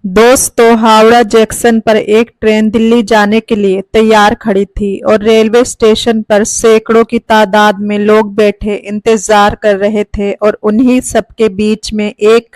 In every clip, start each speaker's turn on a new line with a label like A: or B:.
A: दोस्तों, हावड़ा जंक्शन पर एक ट्रेन दिल्ली जाने के लिए तैयार खड़ी थी और रेलवे स्टेशन पर सैकड़ों की तादाद में लोग बैठे इंतजार कर रहे थे और उन्हीं सबके बीच में एक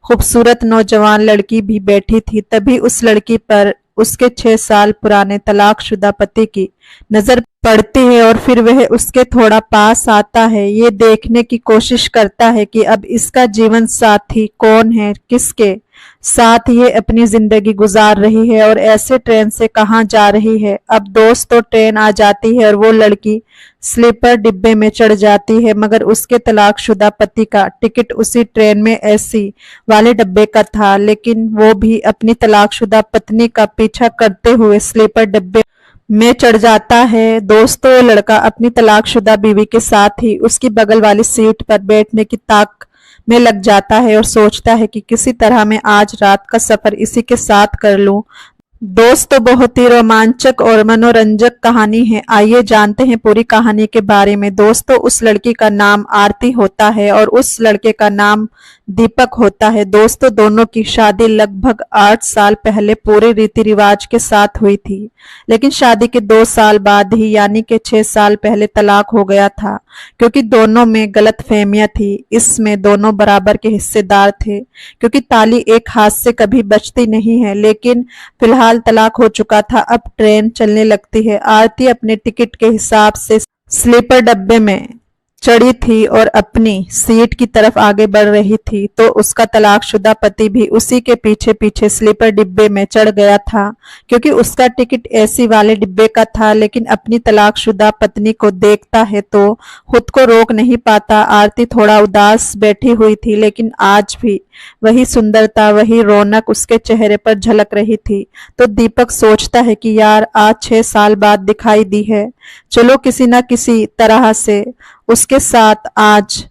A: खूबसूरत नौजवान लड़की भी बैठी थी। तभी उस लड़की पर उसके 6 साल पुराने तलाकशुदा पति की नजर पड़ती है और फिर वह उसके थोड़ा पास आता है, ये देखने की कोशिश करता है कि अब इसका जीवन साथी कौन है, किसके साथ ये अपनी जिंदगी गुजार रही है और ऐसे ट्रेन से कहाँ जा रही है। अब दोस्तों, ट्रेन आ जाती है और वो लड़की स्लीपर डिब्बे में चढ़ जाती है, मगर उसके तलाकशुदा पति का टिकट उसी ट्रेन में एसी वाले डब्बे का था। लेकिन वो भी अपनी तलाकशुदा पत्नी का पीछा करते हुए स्लीपर डिब्बे में चढ़ जाता है। दोस्तों, वो लड़का अपनी तलाकशुदा बीवी के साथ ही उसकी बगल वाली सीट पर बैठने की ताक में लग जाता है और सोचता है कि किसी तरह मैं आज रात का सफर इसी के साथ कर लूं। दोस्तों, बहुत ही रोमांचक और मनोरंजक कहानी है। आइए जानते हैं पूरी कहानी के बारे में। दोस्तों, उस लड़की का नाम आरती होता है और उस लड़के का नाम दीपक होता है। दोस्तों, दोनों की शादी लगभग 8 साल पहले पूरे रीति रिवाज के साथ हुई थी, लेकिन शादी के 2 साल बाद ही यानी कि 6 साल पहले तलाक हो गया था, क्योंकि दोनों में गलतफहमियां थी। इसमें दोनों बराबर के हिस्सेदार थे, क्योंकि ताली एक हाथ से कभी बचती नहीं है। लेकिन फिलहाल तलाक हो चुका था। अब ट्रेन चलने लगती है। आरती अपने टिकट के हिसाब से स्लीपर डब्बे में चढ़ी थी और अपनी सीट की तरफ आगे बढ़ रही थी, तो उसका तलाकशुदा पति भी उसी के पीछे पीछे स्लीपर डिब्बे में चढ़ गया था, क्योंकि उसका टिकट एसी वाले डिब्बे का था। लेकिन अपनी तलाकशुदा पत्नी को देखता है तो खुद को रोक नहीं पाता। आरती थोड़ा उदास बैठी हुई थी, लेकिन आज भी वही सुंदरता, वही रौनक उसके चेहरे पर झलक रही थी। तो दीपक सोचता है कि यार, आज 6 साल बाद दिखाई दी है, चलो किसी ना किसी तरह से उसके साथ आज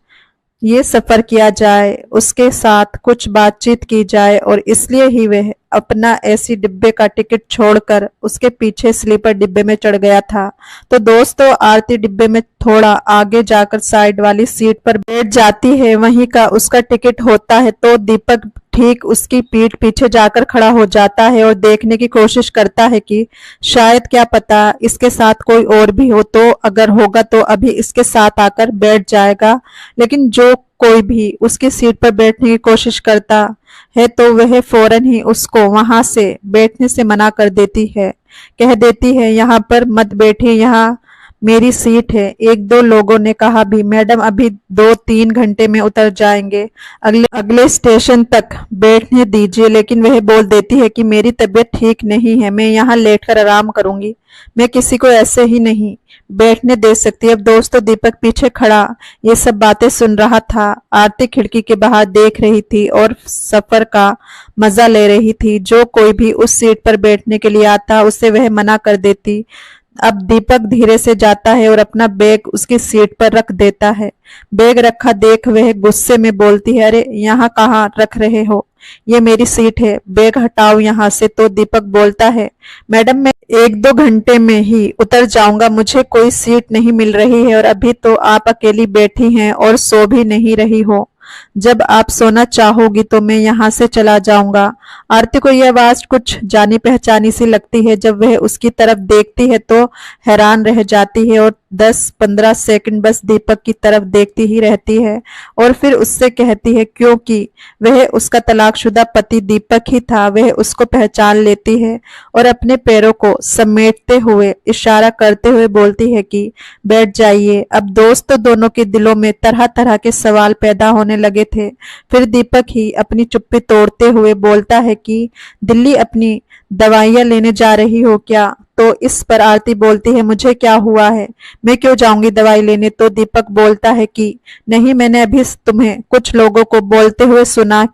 A: ये सफर किया जाए, उसके साथ कुछ बातचीत की जाए। और इसलिए ही वह अपना एसी डिब्बे का टिकट छोड़कर उसके पीछे स्लीपर डिब्बे में चढ़ गया था। तो दोस्तों, आरती डिब्बे में थोड़ा आगे जाकर साइड वाली सीट पर बैठ जाती है, वहीं का उसका टिकट होता है। तो दीपक ठीक उसकी पीठ पीछे जाकर खड़ा हो जाता है और देखने की कोशिश करता है कि शायद, क्या पता, इसके साथ कोई और भी हो, तो अगर होगा तो अभी इसके साथ आकर बैठ जाएगा। लेकिन जो कोई भी उसकी सीट पर बैठने की कोशिश करता है तो वह फौरन ही उसको वहां से बैठने से मना कर देती है, कह देती है, यहाँ पर मत बैठिए, यहाँ मेरी सीट है। 1-2 लोगों ने कहा भी, मैडम अभी 2-3 घंटे में उतर जाएंगे, अगले स्टेशन तक बैठने दीजिए। लेकिन वह बोल देती है कि मेरी तबीयत ठीक नहीं है, मैं यहाँ लेटकर आराम करूंगी, मैं किसी को ऐसे ही नहीं बैठने दे सकती। अब दोस्तों, दीपक पीछे खड़ा ये सब बातें सुन रहा था। आरती खिड़की के बाहर देख रही थी और सफर का मजा ले रही थी। जो कोई भी उस सीट पर बैठने के लिए आता उसे वह मना कर देती। अब दीपक धीरे से जाता है और अपना बैग उसकी सीट पर रख देता है। बैग रखा देख वह गुस्से में बोलती है, अरे यहाँ कहाँ रख रहे हो, ये मेरी सीट है, बैग हटाओ यहाँ से। तो दीपक बोलता है, मैडम मैं 1-2 घंटे में ही उतर जाऊंगा, मुझे कोई सीट नहीं मिल रही है और अभी तो आप अकेली बैठी हैं और सो भी नहीं रही हो, जब आप सोना चाहोगी तो मैं यहाँ से चला जाऊंगा। आरती को यह आवाज कुछ जानी पहचानी सी लगती है। जब वह उसकी तरफ देखती है तो हैरान रह जाती है और 10-15 सेकंड बस दीपक की तरफ देखती ही रहती है और फिर उससे कहती है, क्योंकि वह उसका तलाकशुदा पति दीपक ही था, वह उसको पहचान लेती है और अपने पैरों को समेटते हुए इशारा करते हुए बोलती है कि बैठ जाइए। अब दोस्तों, दोनों के दिलों में तरह तरह के सवाल पैदा होने लगे थे। फिर दीपक ही अपनी चुप्पी तोड़ते हुए बोलता है कि दिल्ली अपनी दवाइयां लेने जा रही हो क्या? तो इस पर आरती बोलती है, मुझे क्या हुआ है, मैं क्यों जाऊंगी दवाई लेने? तो दीपक बोलता है कि नहीं, मैंने अभी तुम्हें कुछ लोगों को बोलते हुए सुना,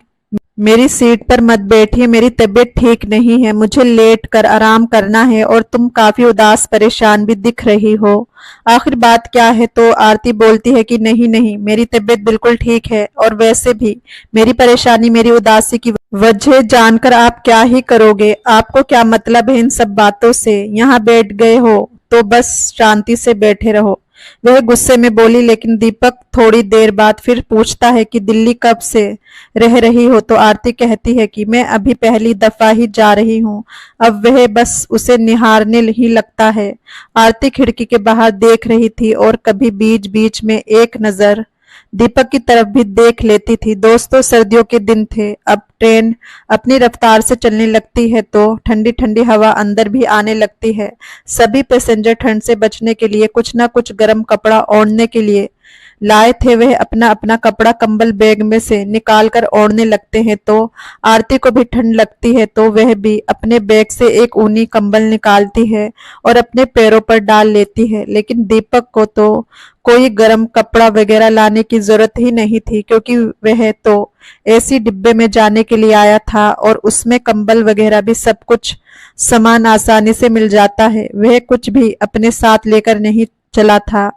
A: मेरी सीट पर मत बैठिए, मेरी तबीयत ठीक नहीं है, मुझे लेट कर आराम करना है और तुम काफी उदास परेशान भी दिख रही हो। आखिर बात क्या है? तो आरती बोलती है कि नहीं नहीं, मेरी तबीयत बिल्कुल ठीक है और वैसे भी मेरी परेशानी, मेरी उदासी की वजह जानकर आप क्या ही करोगे? आपको क्या मतलब है इन सब बातों से? यहाँ बैठ गए हो तो बस शांति से बैठे रहो, वह गुस्से में बोली। लेकिन दीपक थोड़ी देर बाद फिर पूछता है कि दिल्ली कब से रह रही हो? तो आरती कहती है कि मैं अभी पहली दफा ही जा रही हूँ। अब वह बस उसे निहारने ही लगता है। आरती खिड़की के बाहर देख रही थी और कभी बीच बीच में एक नजर दीपक की तरफ भी देख लेती थी। दोस्तों, सर्दियों के दिन थे। अब ट्रेन अपनी रफ्तार से चलने लगती है तो ठंडी ठंडी हवा अंदर भी आने लगती है। सभी पैसेंजर ठंड से बचने के लिए कुछ ना कुछ गर्म कपड़ा ओढ़ने के लिए लाए थे। वह अपना अपना कपड़ा कंबल बैग में से निकाल कर ओढ़ने लगते हैं। तो आरती को भी ठंड लगती है तो वह भी अपने बैग से एक ऊनी कंबल निकालती है और अपने पैरों पर डाल लेती है। लेकिन दीपक को तो कोई गर्म कपड़ा वगैरह लाने की जरूरत ही नहीं थी, क्योंकि वह तो एसी डिब्बे में जाने के लिए आया था और उसमें कंबल वगैरह भी सब कुछ सामान आसानी से मिल जाता है। वह कुछ भी अपने साथ लेकर नहीं चला था।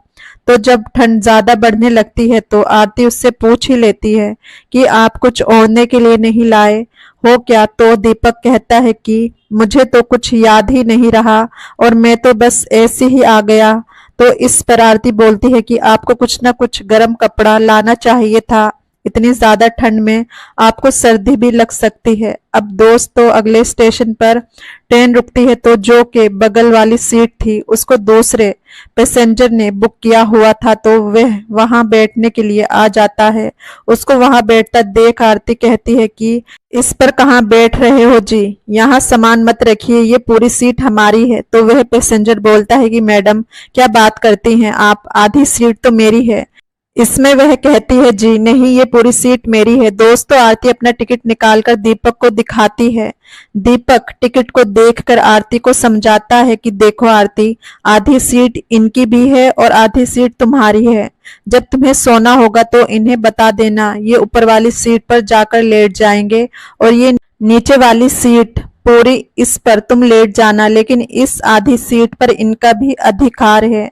A: तो जब ठंड ज्यादा बढ़ने लगती है तो आरती उससे पूछ ही लेती है कि आप कुछ ओढ़ने के लिए नहीं लाए हो क्या? तो दीपक कहता है कि मुझे तो कुछ याद ही नहीं रहा और मैं तो बस ऐसे ही आ गया। तो इस पर आरती बोलती है कि आपको कुछ ना कुछ गर्म कपड़ा लाना चाहिए था। इतनी ज्यादा ठंड में आपको सर्दी भी लग सकती है। अब दोस्तों, अगले स्टेशन पर ट्रेन रुकती है तो जो के बगल वाली सीट थी उसको दूसरे पैसेंजर ने बुक किया हुआ था तो वह वहां बैठने के लिए आ जाता है। उसको वहां बैठता देख आरती कहती है कि इस पर कहाँ बैठ रहे हो जी, यहाँ सामान मत रखिए, ये पूरी सीट हमारी है। तो वह पैसेंजर बोलता है कि मैडम क्या बात करती हैं आप, आधी सीट तो मेरी है। इसमें वह कहती है जी नहीं, ये पूरी सीट मेरी है। दोस्तों, आरती अपना टिकट निकालकर दीपक को दिखाती है। दीपक टिकट को देखकर आरती को समझाता है कि देखो आरती, आधी सीट इनकी भी है और आधी सीट तुम्हारी है। जब तुम्हें सोना होगा तो इन्हें बता देना, ये ऊपर वाली सीट पर जाकर लेट जाएंगे और ये नीचे वाली सीट पूरी इस पर तुम लेट जाना। लेकिन इस आधी सीट पर इनका भी अधिकार है।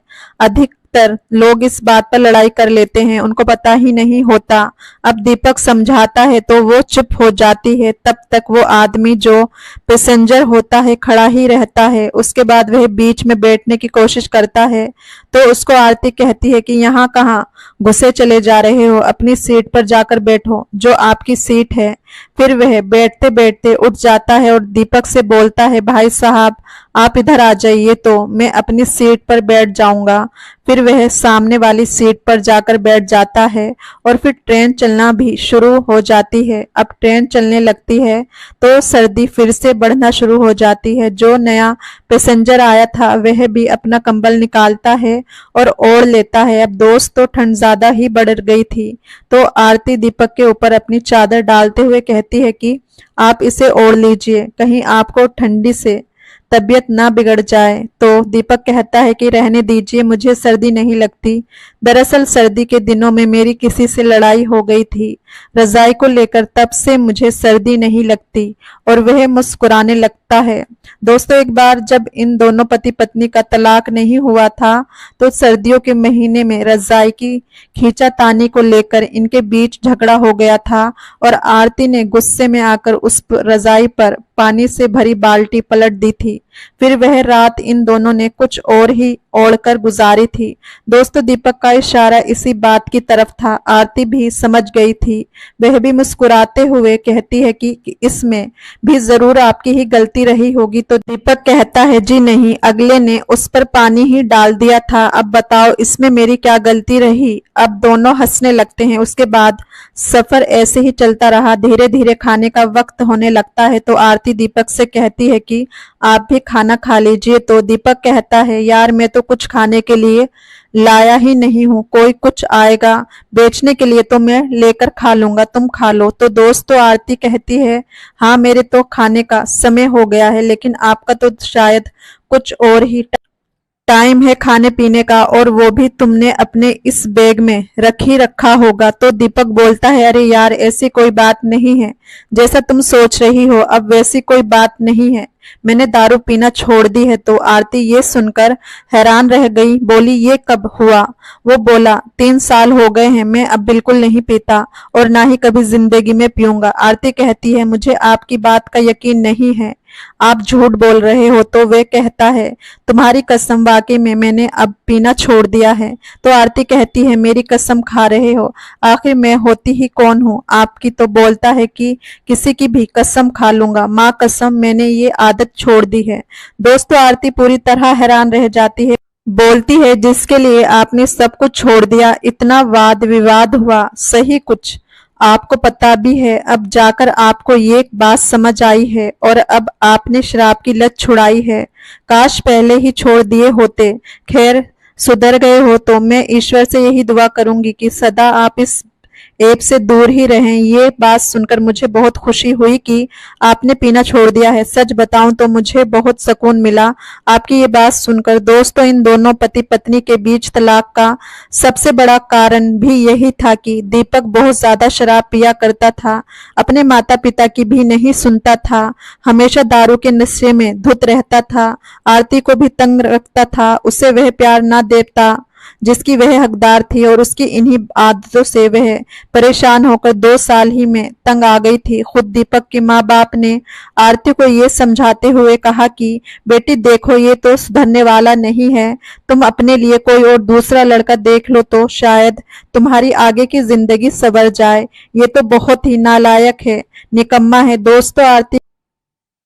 A: लोग इस बात पर लड़ाई कर लेते हैं, उनको पता ही नहीं होता। अब दीपक समझाता है तो वो चुप हो जाती है। तब तक वो आदमी जो पैसेंजर होता है खड़ा ही रहता है। उसके बाद वह बीच में बैठने की कोशिश करता है तो उसको आरती कहती है कि यहाँ कहाँ घुसे चले जा रहे हो, अपनी सीट पर जाकर बैठो जो आपकी सीट है। फिर वह बैठते बैठते उठ जाता है और दीपक से बोलता है भाई साहब आप इधर आ जाइए तो मैं अपनी सीट पर बैठ जाऊंगा। फिर वह सामने वाली सीट पर जाकर बैठ जाता है और फिर ट्रेन चलना भी शुरू हो जाती है। अब ट्रेन चलने लगती है तो सर्दी फिर से बढ़ना शुरू हो जाती है। जो नया पैसेंजर आया था वह भी अपना कंबल निकालता है और ओढ़ लेता है। अब दोस्त तो ठंड ज्यादा ही बढ़ गई थी तो आरती दीपक के ऊपर अपनी चादर डालते हुए कहती है कि आप इसे ओढ़ लीजिए, कहीं आपको ठंडी से तबीयत ना बिगड़ जाए। तो दीपक कहता है कि रहने दीजिए, मुझे सर्दी नहीं लगती। दरअसल सर्दी के दिनों में मेरी किसी से लड़ाई हो गई थी रजाई को लेकर, तब से मुझे सर्दी नहीं लगती। और वह मुस्कुराने लगता है। दोस्तों, एक बार जब इन दोनों पति पत्नी का तलाक नहीं हुआ था तो सर्दियों के महीने में रजाई की खींचातानी को लेकर इनके बीच झगड़ा हो गया था और आरती ने गुस्से में आकर उस रजाई पर पानी से भरी बाल्टी पलट दी थी। फिर वह रात इन दोनों ने कुछ और ही ओढ़कर गुजारी थी। दोस्तों, दीपक का इशारा इसी बात की तरफ था। आरती भी समझ गई थी। वह भी मुस्कुराते हुए कहती है कि इसमें भी जरूर आपकी ही गलती रही होगी। तो दीपक कहता है जी नहीं, अगले ने उस पर पानी ही डाल दिया था, अब बताओ इसमें मेरी क्या गलती रही। अब दोनों हंसने लगते हैं। उसके बाद सफर ऐसे ही चलता रहा। धीरे धीरे खाने का वक्त होने लगता है तो आरती दीपक से कहती है कि आप भी खाना खा लीजिए। तो दीपक कहता है यार मैं तो कुछ खाने के लिए लाया ही नहीं हूँ, कोई कुछ आएगा बेचने के लिए तो मैं लेकर खा लूंगा, तुम खा लो। तो दोस्तों, आरती कहती है हाँ मेरे तो खाने का समय हो गया है, लेकिन आपका तो शायद कुछ और ही टाइम है खाने पीने का, और वो भी तुमने अपने इस बैग में रख ही रखा होगा। तो दीपक बोलता है अरे यार ऐसी कोई बात नहीं है, जैसा तुम सोच रही हो अब वैसी कोई बात नहीं है, मैंने दारू पीना छोड़ दी है। तो आरती ये सुनकर हैरान रह गई, बोली ये कब हुआ? वो बोला 3 साल हो गए हैं, मैं अब बिल्कुल नहीं पीता और ना ही कभी जिंदगी में पीऊंगा। आरती कहती है मुझे आपकी बात का यकीन नहीं है, आप झूठ बोल रहे हो। तो वह कहता है, तुम्हारी कसम, वाकई में मैंने अब पीना छोड़ दिया है। तो आरती कहती है, मेरी कसम खा रहे हो? आखिर मैं होती ही कौन हूँ आपकी? तो बोलता है कि किसी की भी कसम खा लूंगा, माँ कसम मैंने ये आदत छोड़ दी है। दोस्तों, आरती पूरी तरह हैरान रह जाती है। बोलती है, जिसके लिए आपने सब कुछ छोड़ दिया, इतना वाद विवाद हुआ, सही कुछ आपको पता भी है। अब जाकर आपको ये बात समझ आई है और अब आपने शराब की लत छुड़ाई है। काश पहले ही छोड़ दिए होते। खैर, सुधर गए हो तो मैं ईश्वर से यही दुआ करूंगी कि सदा आप इस ऐप से दूर ही रहें। ये बात सुनकर मुझे बहुत खुशी हुई कि आपने पीना छोड़ दिया है। सच बताऊं तो मुझे बहुत सुकून मिला आपकी ये बात सुनकर। दोस्तों, इन दोनों पति पत्नी के बीच तलाक का सबसे बड़ा कारण भी यही था कि दीपक बहुत ज्यादा शराब पिया करता था, अपने माता पिता की भी नहीं सुनता था, हमेशा दारू के नशे में धुत रहता था, आरती को भी तंग रखता था, उसे वह प्यार ना देता जिसकी वह हकदार थी और उसकी इन्हीं आदतों से वह परेशान होकर 2 साल ही में तंग आ गई थी। खुद दीपक के माँ बाप ने आरती को ये समझाते हुए कहा कि बेटी देखो, ये तो सुधरने वाला नहीं है, तुम अपने लिए कोई और दूसरा लड़का देख लो तो शायद तुम्हारी आगे की जिंदगी संवर जाए। ये तो बहुत ही नालायक है, निकम्मा है। दोस्तों, आरती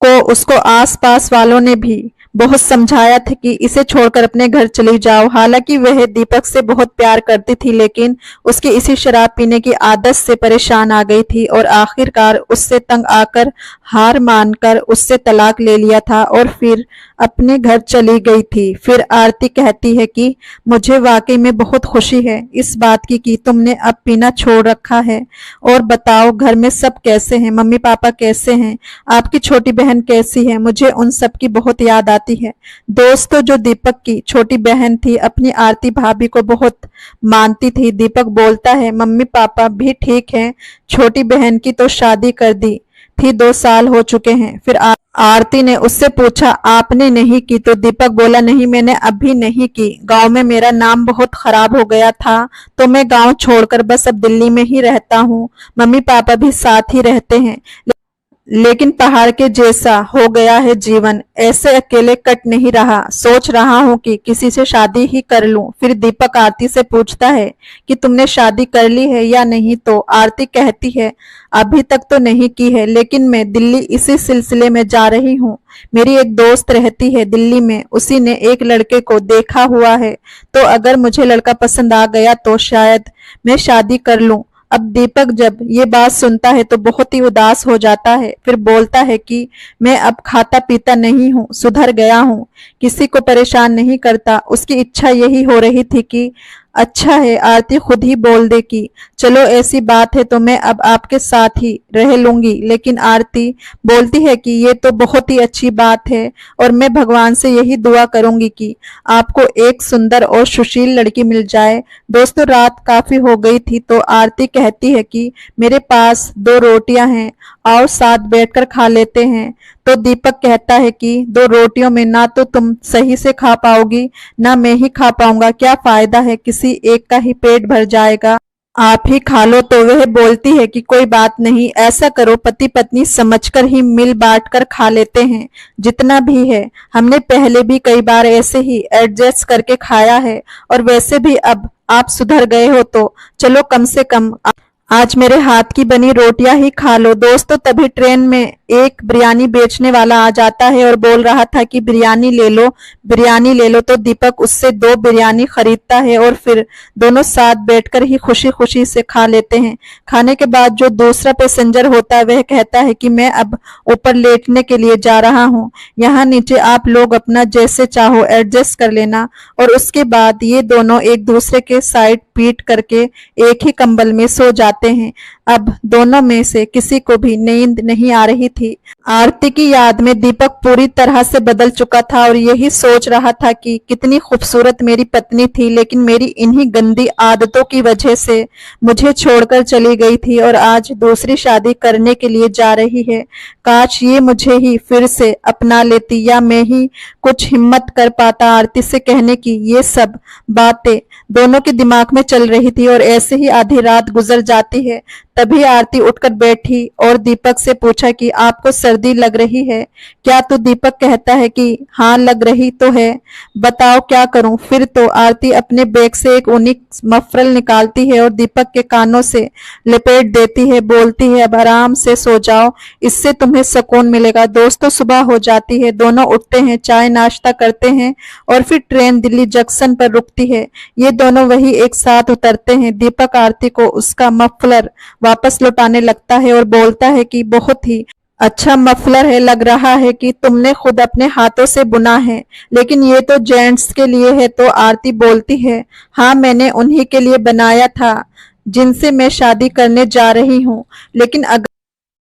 A: को उसको आस पास वालों ने भी बहुत समझाया था कि इसे छोड़कर अपने घर चली जाओ। हालांकि वह दीपक से बहुत प्यार करती थी, लेकिन उसकी इसी शराब पीने की आदत से परेशान आ गई थी और आखिरकार उससे तंग आकर हार मानकर उससे तलाक ले लिया था और फिर अपने घर चली गई थी। फिर आरती कहती है कि मुझे वाकई में बहुत खुशी है इस बात की कि तुमने अब पीना छोड़ रखा है। और बताओ, घर में सब कैसे हैं? मम्मी पापा कैसे हैं? आपकी छोटी बहन कैसी है? मुझे उन सब की बहुत याद आती है। दोस्तों, जो दीपक की छोटी बहन थी, अपनी आरती भाभी को बहुत मानती थी। दीपक बोलता है, मम्मी पापा भी ठीक हैं, छोटी बहन की तो शादी कर दी थी, 2 साल हो चुके हैं। फिर आरती ने उससे पूछा, आपने नहीं की? तो दीपक बोला, नहीं, मैंने अभी नहीं की। गांव में मेरा नाम बहुत खराब हो गया था तो मैं गांव छोड़कर बस अब दिल्ली में ही रहता हूँ। मम्मी पापा भी साथ ही रहते हैं, लेकिन पहाड़ के जैसा हो गया है जीवन, ऐसे अकेले कट नहीं रहा। सोच रहा हूँ कि किसी से शादी ही कर लूं। फिर दीपक आरती से पूछता है कि तुमने शादी कर ली है या नहीं? तो आरती कहती है, अभी तक तो नहीं की है, लेकिन मैं दिल्ली इसी सिलसिले में जा रही हूँ। मेरी एक दोस्त रहती है दिल्ली में, उसी ने एक लड़के को देखा हुआ है, तो अगर मुझे लड़का पसंद आ गया तो शायद मैं शादी कर लूं। अब दीपक जब ये बात सुनता है तो बहुत ही उदास हो जाता है। फिर बोलता है कि मैं अब खाता पीता नहीं हूँ, सुधर गया हूँ, किसी को परेशान नहीं करता। उसकी इच्छा यही हो रही थी कि अच्छा है, आरती खुद ही बोल दे कि चलो ऐसी बात है तो मैं अब आपके साथ ही रह लूंगी। लेकिन आरती बोलती है कि ये तो बहुत ही अच्छी बात है और मैं भगवान से यही दुआ करूंगी कि आपको एक सुंदर और सुशील लड़की मिल जाए। दोस्तों, रात काफी हो गई थी तो आरती कहती है कि मेरे पास 2 रोटियां हैं, आओ साथ बैठकर खा लेते हैं। तो दीपक कहता है कि 2 रोटियों में ना तो तुम सही से खा पाओगी ना मैं ही खा पाऊंगा, क्या फायदा है, किसी एक का ही पेट भर जाएगा, आप ही खा लो। तो वह बोलती है कि कोई बात नहीं, ऐसा करो, पति पत्नी समझकर ही मिल बांट कर खा लेते हैं, जितना भी है। हमने पहले भी कई बार ऐसे ही एडजस्ट करके खाया है और वैसे भी अब आप सुधर गए हो तो चलो कम से कम आज मेरे हाथ की बनी रोटियां ही खा लो। दोस्तों, तभी ट्रेन में एक बिरयानी बेचने वाला आ जाता है और बोल रहा था कि बिरयानी ले लो, बिरयानी ले लो। तो दीपक उससे 2 बिरयानी खरीदता है और फिर दोनों साथ बैठकर ही खुशी खुशी से खा लेते हैं। खाने के बाद जो दूसरा पैसेंजर होता है वह कहता है कि मैं अब ऊपर लेटने के लिए जा रहा हूँ, यहाँ नीचे आप लोग अपना जैसे चाहो एडजस्ट कर लेना। और उसके बाद ये दोनों एक दूसरे के साइड पीट करके एक ही कंबल में सो जाते हैं। अब दोनों में से किसी को भी नींद नहीं आ रही थी। आरती की याद में दीपक पूरी तरह से बदल चुका था और यही सोच रहा था कि कितनी खूबसूरत मेरी पत्नी थी, लेकिन मेरी इन्हीं गंदी आदतों की वजह से मुझे छोड़कर चली गई थी और आज दूसरी शादी करने के लिए जा रही है। काश ये मुझे ही फिर से अपना लेती या मैं ही कुछ हिम्मत कर पाता आरती से कहने की। ये सब बातें दोनों के दिमाग में चल रही थी और ऐसे ही आधी रात गुजर जाती है। तभी आरती उठकर बैठी और दीपक से पूछा कि आपको सर्दी वर्दी लग रही है क्या? तो दीपक कहता है कि हाँ लग रही तो है, बताओ क्या करूं? फिर तो आरती अपने बैग से एक ऊनी मफरल निकालती है और दीपक के कानों से लपेट देती है, बोलती है अब आराम से सो जाओ, इससे तुम्हें सुकून मिलेगा। दोस्तों सुबह हो जाती है, दोनों उठते हैं, चाय नाश्ता करते हैं और फिर ट्रेन दिल्ली जंक्शन पर रुकती है। ये दोनों वही एक साथ उतरते हैं। दीपक आरती को उसका मफलर वापस लौटाने लगता है और बोलता है कि बहुत ही अच्छा मफलर है, लग रहा है कि तुमने खुद अपने हाथों से बुना है, लेकिन ये तो जेंट्स के लिए है। तो आरती बोलती है हाँ मैंने उन्हीं के लिए बनाया था जिनसे मैं शादी करने जा रही हूँ, लेकिन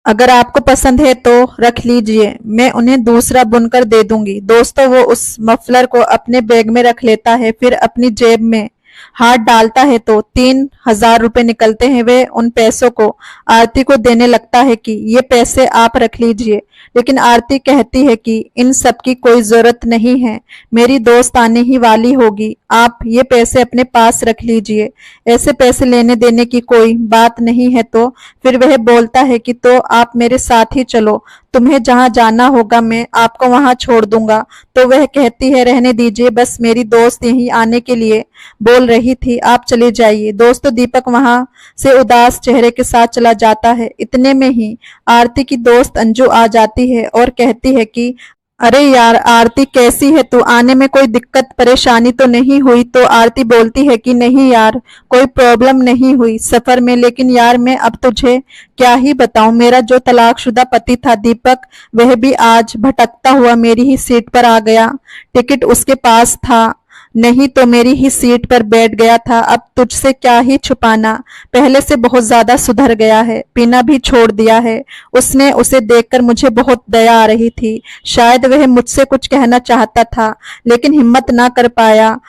A: अगर आपको पसंद है तो रख लीजिए, मैं उन्हें दूसरा बुनकर दे दूंगी। दोस्तों वो उस मफलर को अपने बैग में रख लेता है, फिर अपनी जेब में हाथ डालता है तो 3,000 रुपए निकलते हैं। वे उन पैसों को आरती को देने लगता है कि ये पैसे आप रख लीजिए, लेकिन आरती कहती है कि इन सब की कोई जरूरत नहीं है, मेरी दोस्त आने ही वाली होगी, आप ये पैसे अपने पास रख लीजिए, ऐसे पैसे लेने देने की कोई बात नहीं है। तो फिर वह बोलता है कि तो आप मेरे साथ ही चलो, तुम्हें जहां जाना होगा मैं आपको वहां छोड़ दूंगा। तो वह कहती है रहने दीजिए, बस मेरी दोस्त यहीं आने के लिए बोल रही थी, आप चले जाइए। दोस्तों दीपक वहां से उदास चेहरे के साथ चला जाता है। इतने में ही आरती की दोस्त अंजू आ जाती है और कहती है कि अरे यार आरती कैसी है तू, आने में कोई दिक्कत परेशानी तो नहीं हुई? तो आरती बोलती है कि नहीं यार कोई प्रॉब्लम नहीं हुई सफर में, लेकिन यार मैं अब तुझे क्या ही बताऊं, मेरा जो तलाकशुदा पति था दीपक, वह भी आज भटकता हुआ मेरी ही सीट पर आ गया, टिकट उसके पास था नहीं तो मेरी ही सीट पर बैठ गया था। अब तुझसे क्या ही छुपाना, पहले से बहुत ज्यादा सुधर गया है, पीना भी छोड़ दिया है। उसने उसे देखकर मुझे बहुत दया आ रही थी, शायद वह मुझसे कुछ कहना चाहता था लेकिन हिम्मत ना कर पाया,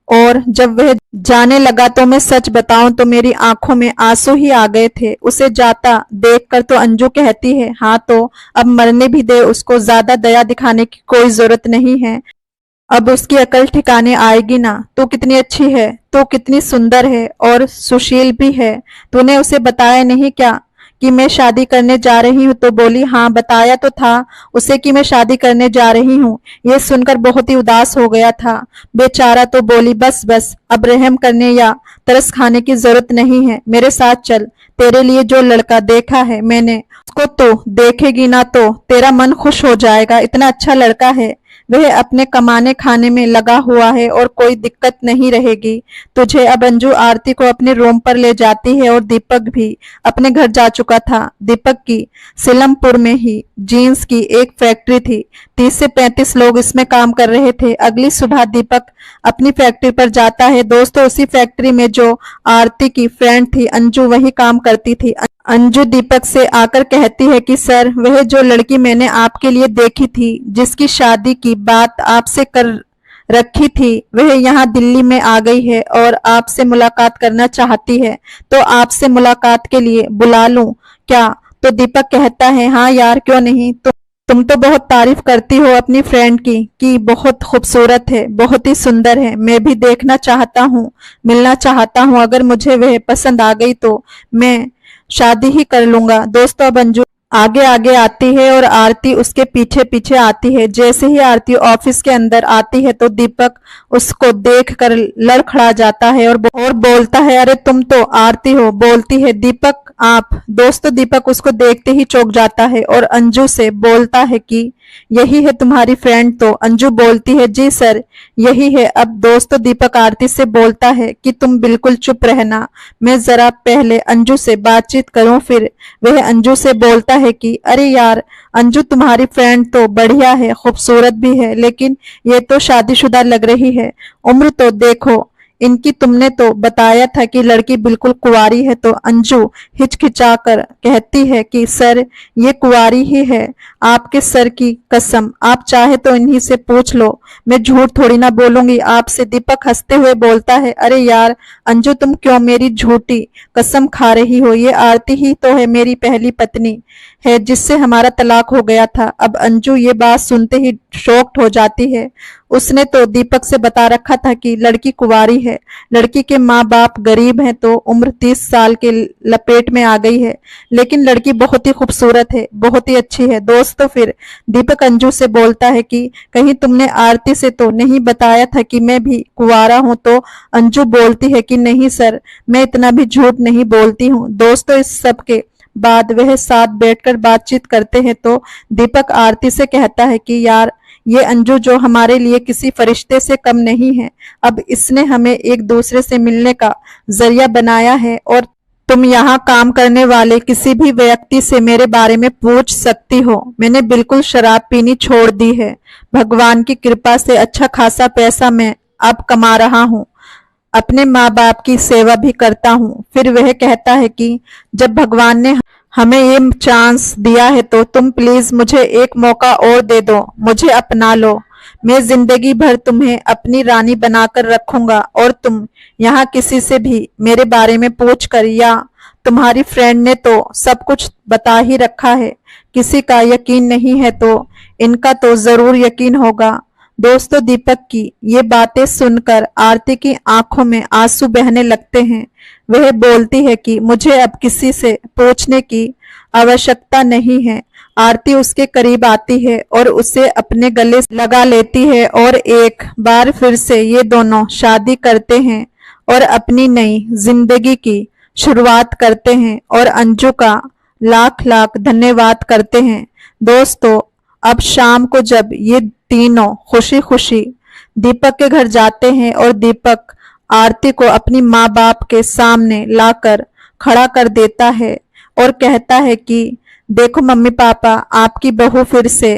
A: और जब वह जाने लगा तो मैं सच बताऊं तो मेरी आंखों में आंसू ही आ गए थे। उसे जाता देखकर तो अंजू कहती है हाँ तो अब मरने भी दे उसको, ज्यादा दया दिखाने की कोई जरूरत नहीं है, अब उसकी अकल ठिकाने आएगी ना। तू कितनी अच्छी है, तू कितनी सुंदर है और सुशील भी है, तूने उसे बताया नहीं क्या कि मैं शादी करने जा रही हूँ? तो बोली हाँ बताया तो था उसे कि मैं शादी करने जा रही हूँ। ये सुनकर बहुत ही उदास हो गया था बेचारा। तो बोली बस बस अब रहम करने या तरस खाने की जरूरत नहीं है, मेरे साथ चल, तेरे लिए जो लड़का देखा है मैंने उसको तो देखेगी ना तो तेरा मन खुश हो जाएगा, इतना अच्छा लड़का है, वह अपने कमाने खाने में लगा हुआ है और कोई दिक्कत नहीं रहेगी तुझे। अब अंजू आरती को अपने रूम पर ले जाती है और दीपक भी अपने घर जा चुका था। दीपक की सिलमपुर में ही जीन्स की एक फैक्ट्री थी, 30 से 35 लोग इसमें काम कर रहे थे। अगली सुबह दीपक अपनी फैक्ट्री पर जाता है। दोस्तों उसी फैक्ट्री में जो आरती की फ्रेंड थी अंजू वही काम करती थी। अंजू दीपक से आकर कहती है कि सर वह जो लड़की मैंने आपके लिए देखी थी, जिसकी शादी की बात आपसे कर रखी थी, वह यहाँ दिल्ली में आ गई है और आपसे मुलाकात करना चाहती है, तो आपसे मुलाकात के लिए बुला लूं क्या? तो दीपक कहता है हाँ यार क्यों नहीं, तुम तो बहुत तारीफ करती हो अपनी फ्रेंड की कि बहुत खूबसूरत है, बहुत ही सुंदर है, मैं भी देखना चाहता हूँ, मिलना चाहता हूँ, अगर मुझे वह पसंद आ गई तो मैं शादी ही कर लूंगा। दोस्तों अब अंजू आगे आगे आती है और आरती उसके पीछे पीछे आती है। जैसे ही आरती ऑफिस के अंदर आती है तो दीपक उसको देखकर लड़खड़ा जाता है और बोलता है अरे तुम तो आरती हो। बोलती है दीपक आप। दोस्तों दीपक उसको देखते ही चौंक जाता है और अंजू से बोलता है कि यही है तुम्हारी फ्रेंड? तो अंजू बोलती है जी सर यही है। अब दोस्तों दीपक आरती से बोलता है कि तुम बिल्कुल चुप रहना, मैं जरा पहले अंजू से बातचीत करूं। फिर वह अंजू से बोलता है कि अरे यार अंजू तुम्हारी फ्रेंड तो बढ़िया है, खूबसूरत भी है, लेकिन ये तो शादीशुदा लग रही है, उम्र तो देखो इनकी, तुमने तो बताया था कि लड़की बिल्कुल कुंवारी है। तो अंजू हिचकिचाकर कहती है कि सर ये कुंवारी ही है, आपके सर की कसम, आप चाहे तो इन्हीं से पूछ लो, मैं झूठ थोड़ी ना बोलूंगी आपसे। दीपक हंसते हुए बोलता है अरे यार अंजू तुम क्यों मेरी झूठी कसम खा रही हो, ये आरती ही तो है मेरी पहली पत्नी है जिससे हमारा तलाक हो गया था। अब अंजू ये बात सुनते ही शॉक्ड हो जाती है। उसने तो दीपक से बता रखा था कि लड़की कुंवारी है, लड़की के माँ बाप गरीब हैं, तो उम्र 30 साल के लपेट में आ गई है, लेकिन लड़की बहुत ही खूबसूरत है, बहुत ही अच्छी है। दोस्तों फिर दीपक अंजू से बोलता है कि कहीं तुमने आरती से तो नहीं बताया था कि मैं भी कुंवारा हूं? तो अंजू बोलती है कि नहीं सर, मैं इतना भी झूठ नहीं बोलती हूँ। दोस्तों इस सब के बाद वह साथ बैठकर बातचीत करते हैं तो दीपक आरती से कहता है कि यार ये अंजू जो हमारे लिए किसी फरिश्ते से कम नहीं है, अब इसने हमें एक दूसरे से मिलने का जरिया बनाया है और तुम यहाँ काम करने वाले किसी भी व्यक्ति से मेरे बारे में पूछ सकती हो। मैंने बिल्कुल शराब पीनी छोड़ दी है, भगवान की कृपा से अच्छा खासा पैसा मैं अब कमा रहा हूँ, अपने माँ बाप की सेवा भी करता हूँ। फिर वह कहता है कि जब भगवान ने हमें ये चांस दिया है तो तुम प्लीज मुझे एक मौका और दे दो, मुझे अपना लो। मैं जिंदगी भर तुम्हें अपनी रानी बनाकर रखूंगा और तुम यहाँ किसी से भी मेरे बारे में पूछ कर, या तुम्हारी फ्रेंड ने तो सब कुछ बता ही रखा है, किसी का यकीन नहीं है तो इनका तो जरूर यकीन होगा। दोस्तों दीपक की ये बातें सुनकर आरती की आंखों में आंसू बहने लगते हैं। वह बोलती है कि मुझे अब किसी से पूछने की आवश्यकता नहीं है। आरती उसके करीब आती है और उसे अपने गले से लगा लेती है और एक बार फिर से ये दोनों शादी करते हैं और अपनी नई जिंदगी की शुरुआत करते हैं और अंजू का लाख लाख धन्यवाद करते हैं। दोस्तों अब शाम को जब ये तीनों खुशी खुशी दीपक के घर जाते हैं और दीपक आरती को अपनी माँ बाप के सामने लाकर खड़ा कर देता है और कहता है कि देखो मम्मी पापा, आपकी बहू फिर से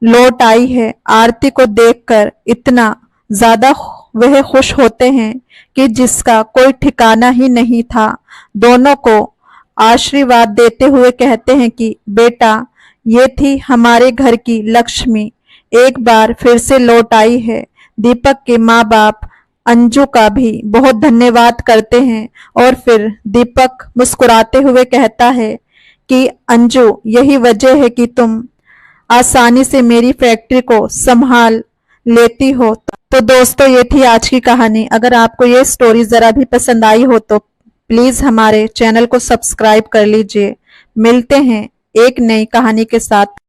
A: लौट आई है। आरती को देखकर इतना ज्यादा वह खुश होते हैं कि जिसका कोई ठिकाना ही नहीं था। दोनों को आशीर्वाद देते हुए कहते हैं कि बेटा ये थी हमारे घर की लक्ष्मी, एक बार फिर से लौट आई है। दीपक के माँ बाप अंजू का भी बहुत धन्यवाद करते हैं और फिर दीपक मुस्कुराते हुए कहता है कि अंजू यही वजह है कि तुम आसानी से मेरी फैक्ट्री को संभाल लेती हो। तो दोस्तों ये थी आज की कहानी। अगर आपको ये स्टोरी जरा भी पसंद आई हो तो प्लीज हमारे चैनल को सब्सक्राइब कर लीजिए। मिलते हैं एक नई कहानी के साथ।